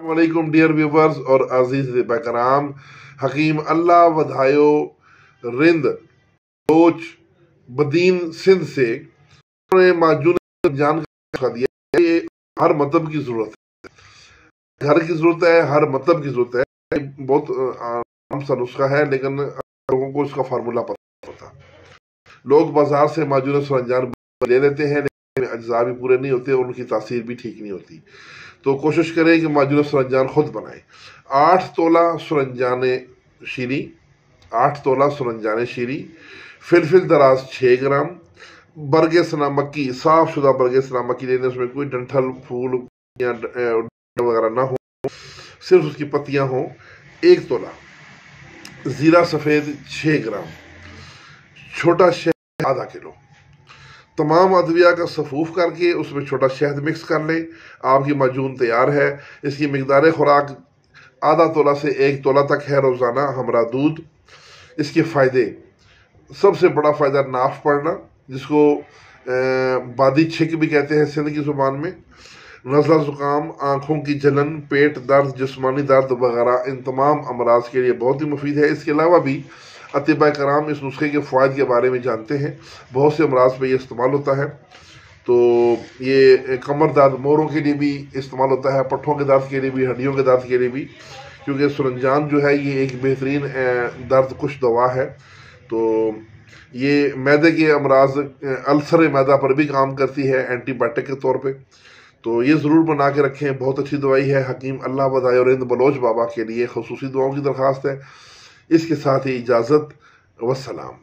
वालेकुम dear viewers और अजीज करام। हकीम अल्लाह वधायो रिंद बलोच बदीन सिंध से माजून जान दिया। ये हर मतलब की जरूरत है, घर की जरूरत है, हर मतलब की जरूरत है। बहुत आम सा नुस्खा है लेकिन लोगों को इसका फार्मूला पता होता। लोग बाजार से माजून सरंजान ले लेते हैं लेकिन अज्जा भी पूरे नहीं होते और उनकी तासीर भी ठीक नहीं होती। तो कोशिश करें कि माजून सरंजान खुद बनाएं। 8 तोला सरंजाने शीरी, 8 तोला सरंजाने शीरी, फिलफिल दराज 6 ग्राम, बरगे सना मक्की, साफ शुदा बरगे सना मक्की लेने, उसमें कोई डंठल फूल या वगैरह ना हो, सिर्फ उसकी पत्तियां हों। 1 तोला जीरा सफ़ेद 6 ग्राम, छोटा शहद आधा किलो। तमाम अदविया का सफूफ करके उसमें छोटा शहद मिक्स कर लें। आपकी माजून तैयार है। इसकी मिकदार खुराक आधा तोला से 1 तोला तक है रोज़ाना हमरा दूध। इसके फ़ायदे, सबसे बड़ा फ़ायदा नाफ पड़ना, जिसको बादी छिक भी कहते हैं सिंध की ज़ुबान में। नज़ला ज़ुकाम, आँखों की जलन, पेट दर्द, जिस्मानी दर्द वगैरह, इन तमाम अमराज के लिए बहुत ही मुफीद है। इसके अलावा भी अतिबा कराम इस नुस्खे के फ़ायदे के बारे में जानते हैं। बहुत से अमराज पे ये इस्तेमाल होता है। तो ये कमर दर्द, मोरों के लिए भी इस्तेमाल होता है, पट्ठों के दर्द के लिए भी, हड्डियों के दर्द के लिए भी, क्योंकि सरंजान जो है ये एक बेहतरीन दर्द कुश दवा है। तो ये मैदे के अमराज, अल्सर मैदा पर भी काम करती है एंटीबायोटिक के तौर पे। तो ये ज़रूर बना के रखें, बहुत अच्छी दवाई है। हकीम अल्लाह वधायो रिंद बलोच बाबा के लिए खुसूसी दुआओं की दरख्वास्त है। इसके साथ ही इजाज़त, वस्सलाम।